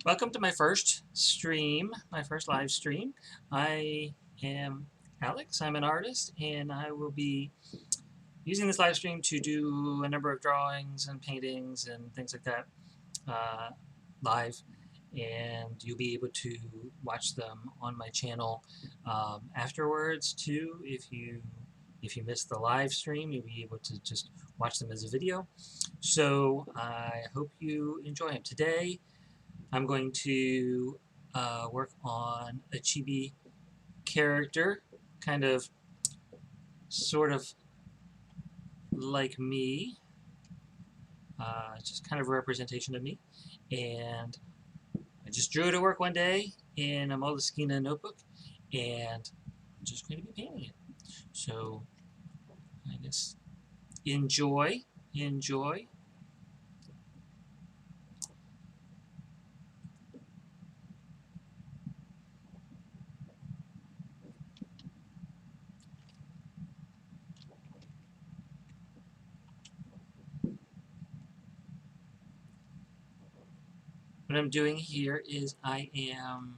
Welcome to my first stream, my first live stream. I am Alex, I'm an artist, and I will be using this live stream to do a number of drawings and paintings and things like that live. And you'll be able to watch them on my channel afterwards too. If you missed the live stream, you'll be able to just watch them as a video. So I hope you enjoy them. Today I'm going to work on a chibi character, kind of, sort of like me, just kind of a representation of me. And I just drew it at work one day in a Moleskine notebook, and I'm just going to be painting it. So I guess enjoy. What I'm doing here is I am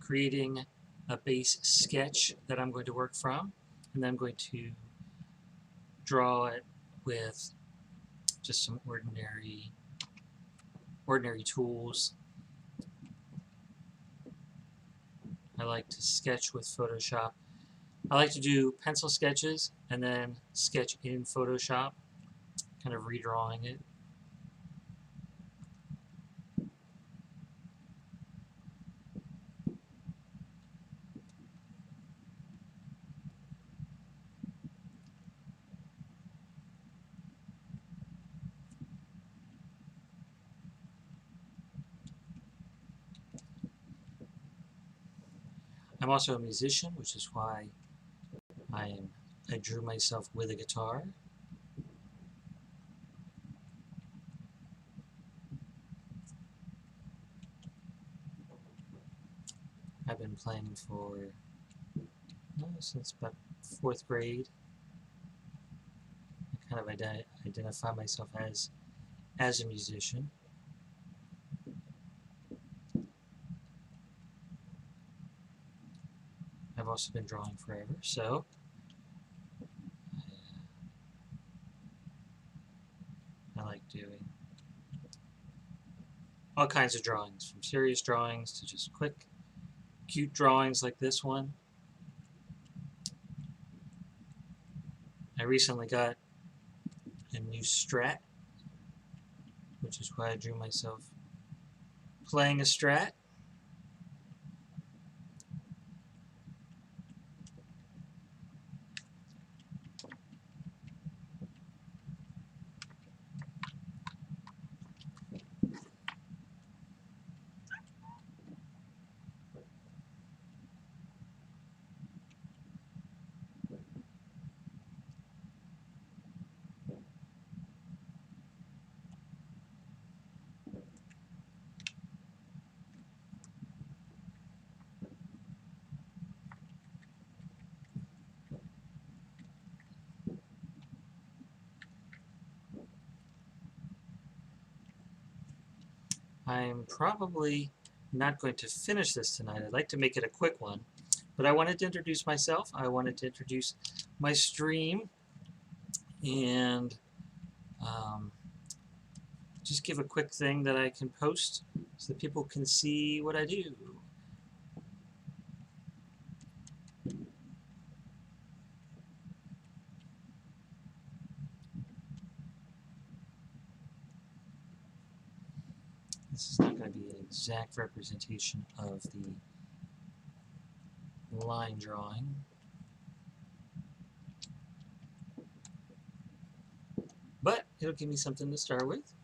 creating a base sketch that I'm going to work from, and then I'm going to draw it with just some ordinary tools. I like to sketch with Photoshop. I like to do pencil sketches and then sketch in Photoshop, kind of redrawing it. I'm also a musician, which is why I drew myself with a guitar. I've been playing since about 4th grade. I kind of identify myself as a musician. I've also been drawing forever, so I like doing all kinds of drawings, from serious drawings to just quick, cute drawings like this one. I recently got a new Strat, which is why I drew myself playing a Strat. I'm probably not going to finish this tonight. I'd like to make it a quick one, but I wanted to introduce myself. I wanted to introduce my stream and just give a quick thing that I can post so that people can see what I do. This is not going to be an exact representation of the line drawing. But it'll give me something to start with.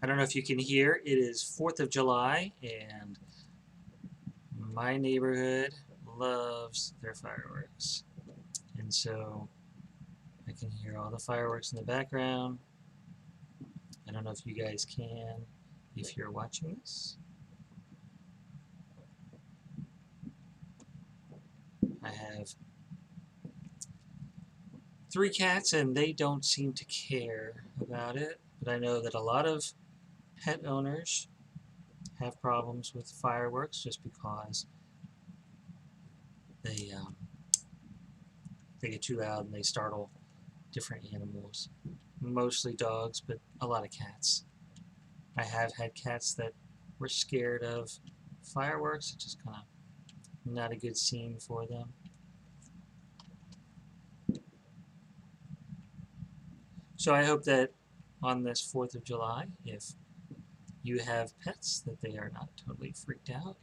I don't know if you can hear, it is 4th of July, and my neighborhood loves their fireworks. And so I can hear all the fireworks in the background. I don't know if you guys can, if you're watching this. I have 3 cats and they don't seem to care about it, but I know that a lot of pet owners have problems with fireworks just because they get too loud and they startle different animals. Mostly dogs, but a lot of cats. I have had cats that were scared of fireworks. It's just kind of not a good scene for them. So I hope that on this 4th of July, if you have pets, that they are not totally freaked out.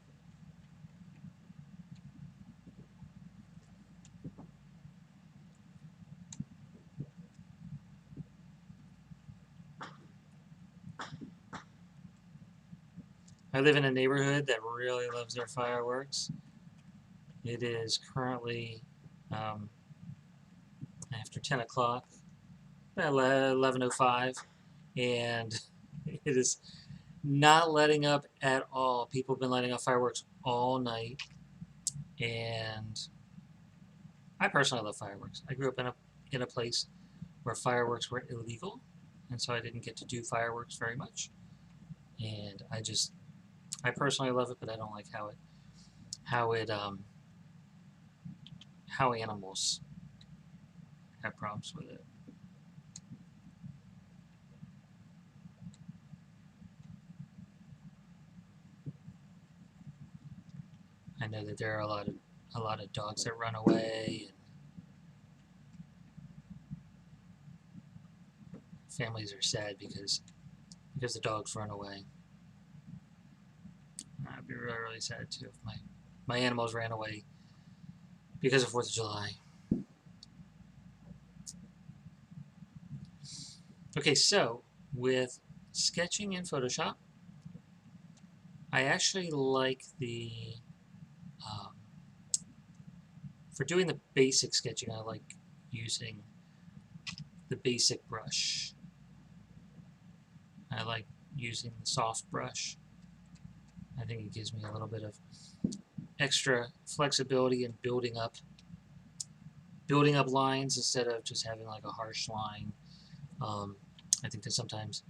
I live in a neighborhood that really loves their fireworks. It is currently after 10 o'clock, 11:05, and it is not letting up at all. People have been letting off fireworks all night, and I personally love fireworks. I grew up in a place where fireworks were illegal, and so I didn't get to do fireworks very much. And I personally love it, but I don't like how animals have problems with it. I know that there are a lot of dogs that run away, and families are sad because the dogs run away. I'd be really, really sad too if my animals ran away because of 4th of July. Okay, so with sketching in Photoshop, I actually like for doing the basic sketching, I like using the basic brush. I like using the soft brush. I think it gives me a little bit of extra flexibility in building up lines instead of just having like a harsh line. I think that sometimes,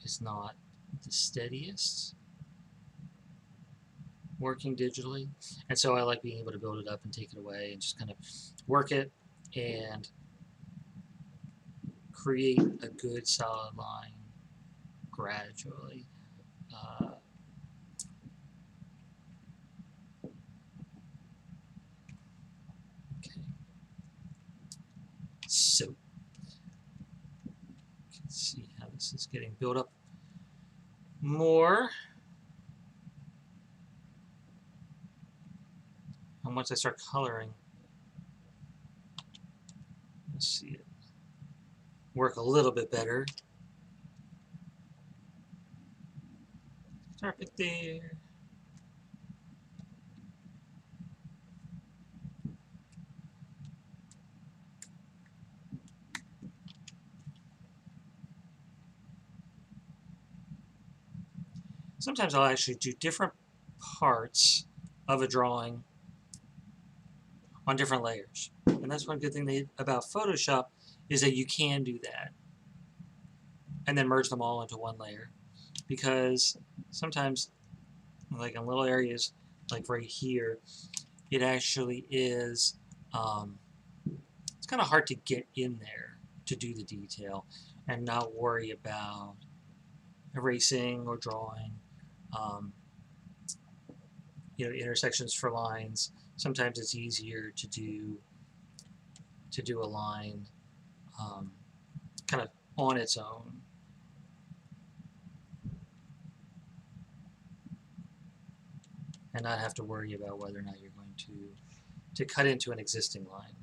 is not the steadiest working digitally, and so I like being able to build it up and take it away and just kind of work it and create a good solid line gradually. Okay, so you can see how this is getting built up more. And once I start coloring, you'll see it work a little bit better. Start it there. Sometimes I'll actually do different parts of a drawing on different layers. And that's one good thing about Photoshop is that you can do that and then merge them all into one layer. Because sometimes, like in little areas, like right here, it actually is, it's kind of hard to get in there to do the detail and not worry about erasing or drawing. Intersections for lines. Sometimes it's easier to do a line kind of on its own. And not have to worry about whether or not you're going to cut into an existing line.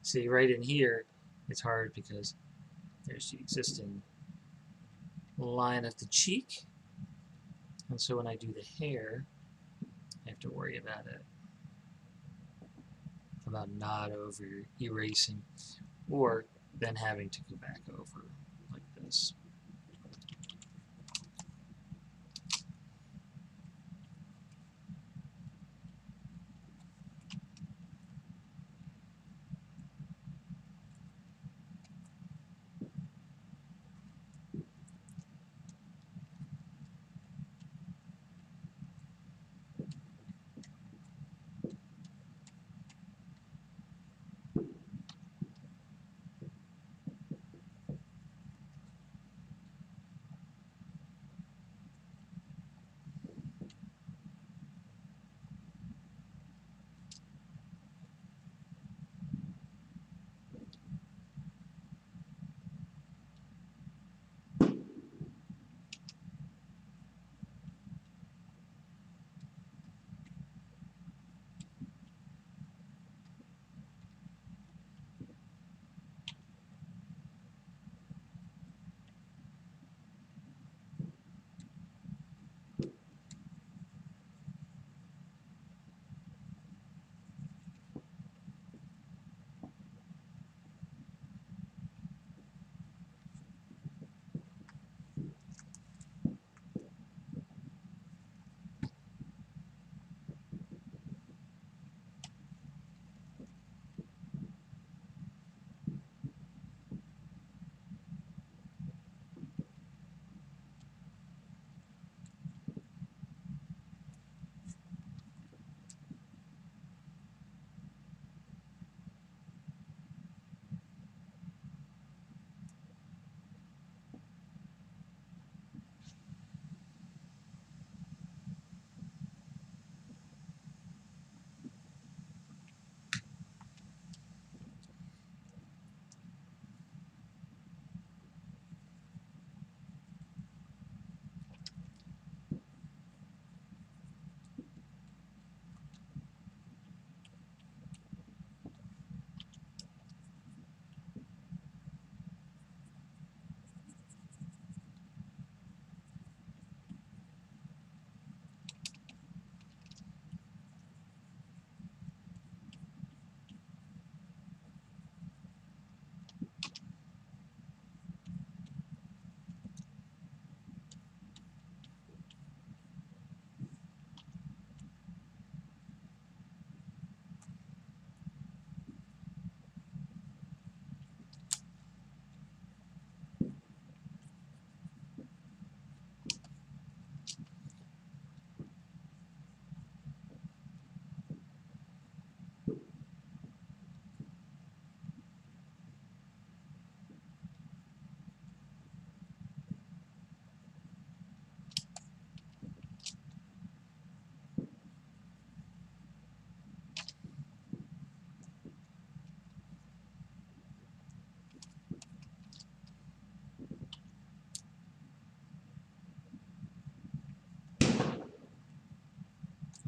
See, right in here, it's hard because there's the existing line at the cheek. And so when I do the hair, I have to worry about it about not over erasing or then having to go back over like this.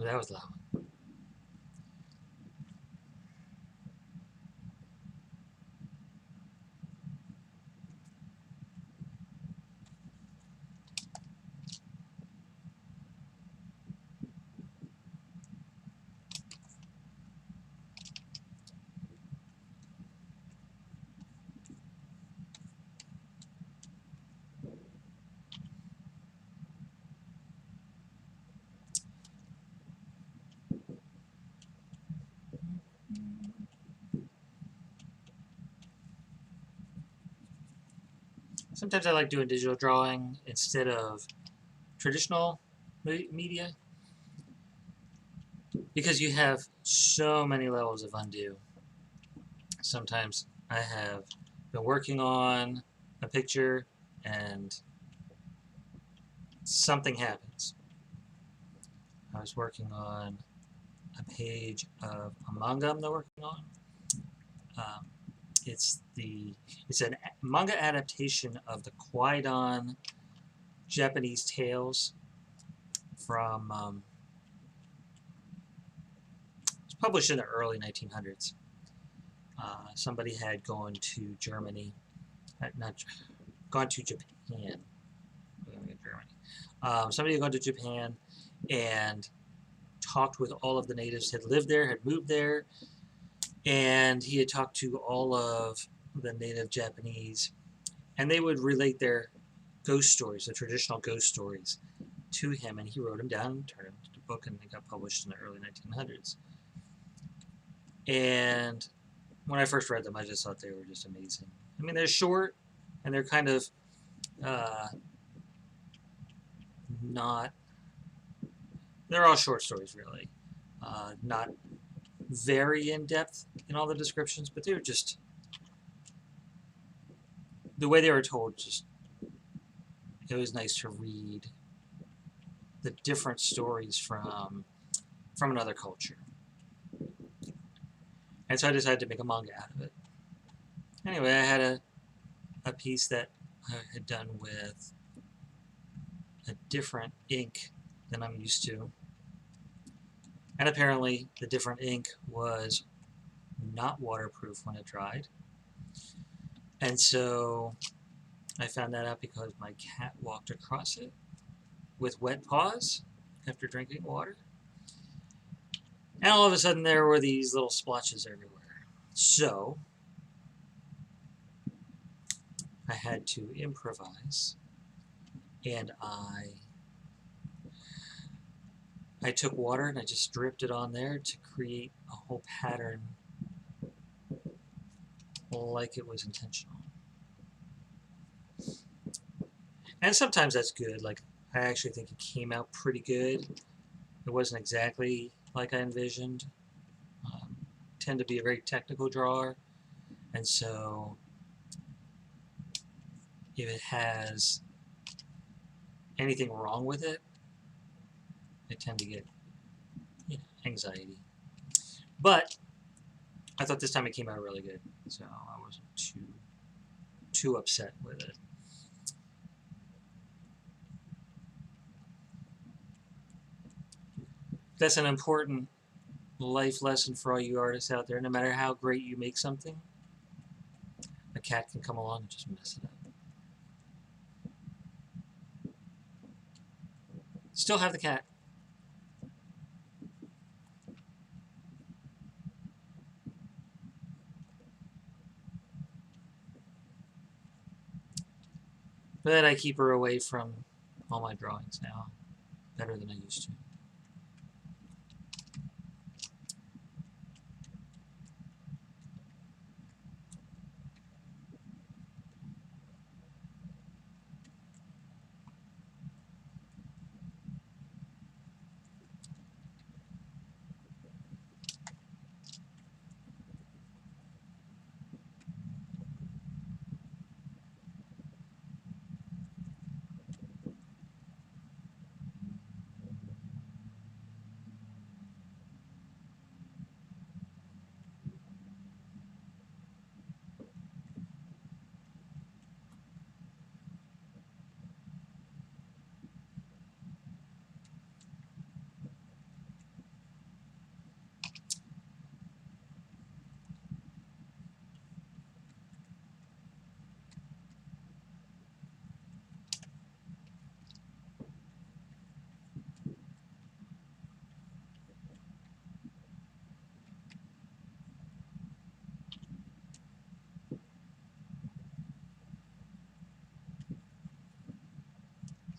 Well, that was loud. Sometimes I like doing digital drawing instead of traditional media because you have so many levels of undo. Sometimes I have been working on a picture and something happens. I was working on a page of a manga I'm working on. Um, it's a manga adaptation of the Kwaidan Japanese tales from it was published in the early 1900s. Somebody had gone to Germany, not gone to Japan. Germany. Somebody had gone to Japan and talked with all of the natives, had lived there, had moved there, and he had talked to all of the native Japanese, and they would relate their ghost stories, the traditional ghost stories, to him, and he wrote them down and turned them into a book, and they got published in the early 1900s. And when I first read them, I just thought they were just amazing. I mean, they're short, and they're kind of not... They're all short stories, really. Not very in-depth in all the descriptions, but they were just... The way they were told, just... It was nice to read the different stories from another culture. And so I decided to make a manga out of it. Anyway, I had a piece that I had done with a different ink than I'm used to. And apparently the different ink was not waterproof when it dried. And so I found that out because my cat walked across it with wet paws after drinking water. And all of a sudden there were these little splotches everywhere. So I had to improvise, and I took water and I just dripped it on there to create a whole pattern like it was intentional. And sometimes that's good. Like, I actually think it came out pretty good. It wasn't exactly like I envisioned. I tend to be a very technical drawer, and so if it has anything wrong with it, I tend to get, anxiety. But I thought this time it came out really good, so I wasn't too upset with it. That's an important life lesson for all you artists out there. No matter how great you make something, a cat can come along and just mess it up. Still have the cat. But I keep her away from all my drawings now, better than I used to.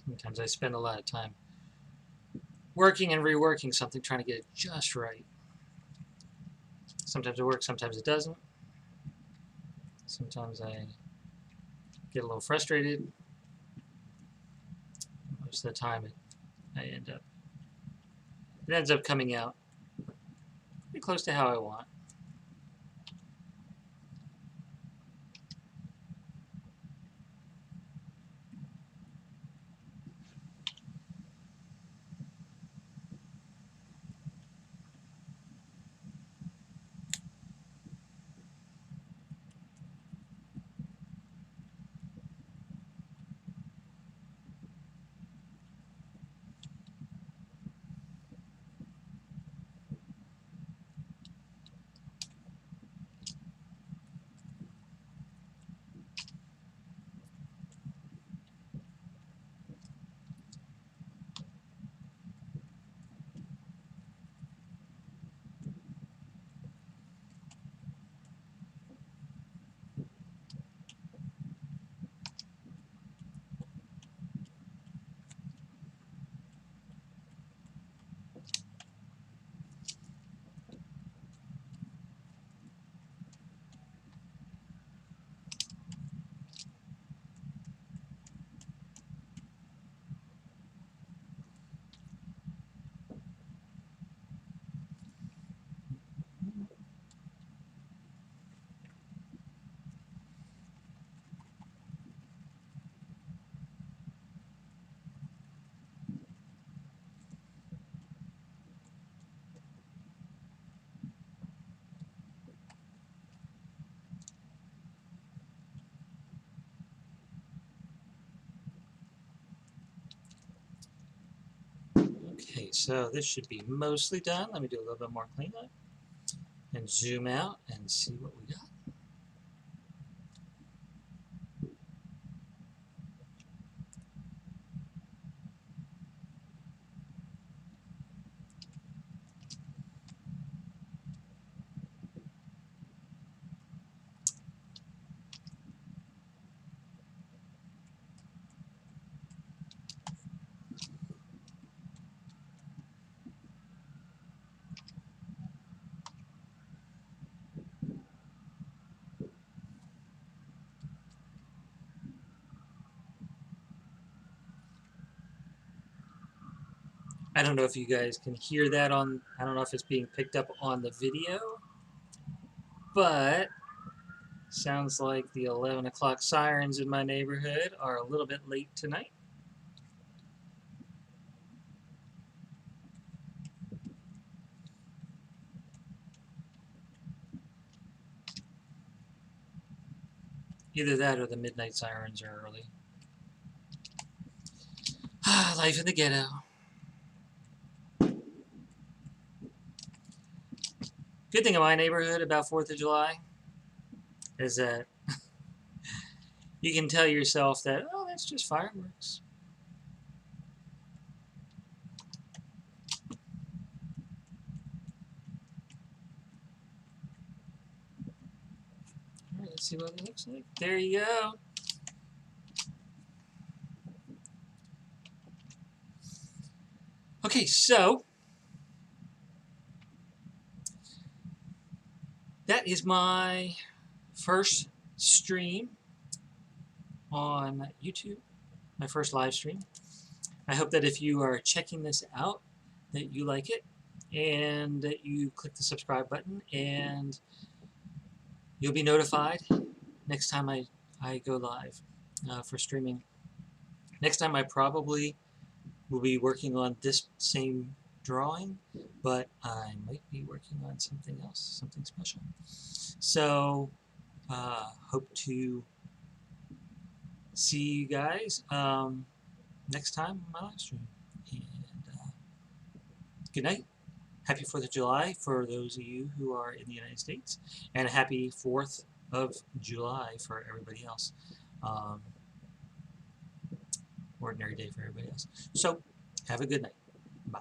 Sometimes I spend a lot of time working and reworking something, trying to get it just right. Sometimes it works, sometimes it doesn't. Sometimes I get a little frustrated. Most of the time it ends up coming out pretty close to how I want. Okay, so this should be mostly done. Let me do a little bit more cleanup and zoom out and see what we got. I don't know if you guys can hear that on, I don't know if it's being picked up on the video, but sounds like the 11 o'clock sirens in my neighborhood are a little bit late tonight. Either that or the midnight sirens are early. Life in the ghetto. Good thing in my neighborhood about 4th of July is that you can tell yourself that, oh, that's just fireworks. All right, let's see what it looks like. There you go. Okay, so that is my first stream on YouTube, my first live stream. I hope that if you are checking this out, that you like it and that you click the subscribe button, and you'll be notified next time I go live for streaming. Next time I probably will be working on this same drawing, but I might be working on something else, something special. So hope to see you guys next time on my live stream. And good night. Happy 4th of July for those of you who are in the United States, and a happy 4th of July for everybody else. Ordinary day for everybody else. So, have a good night. Bye.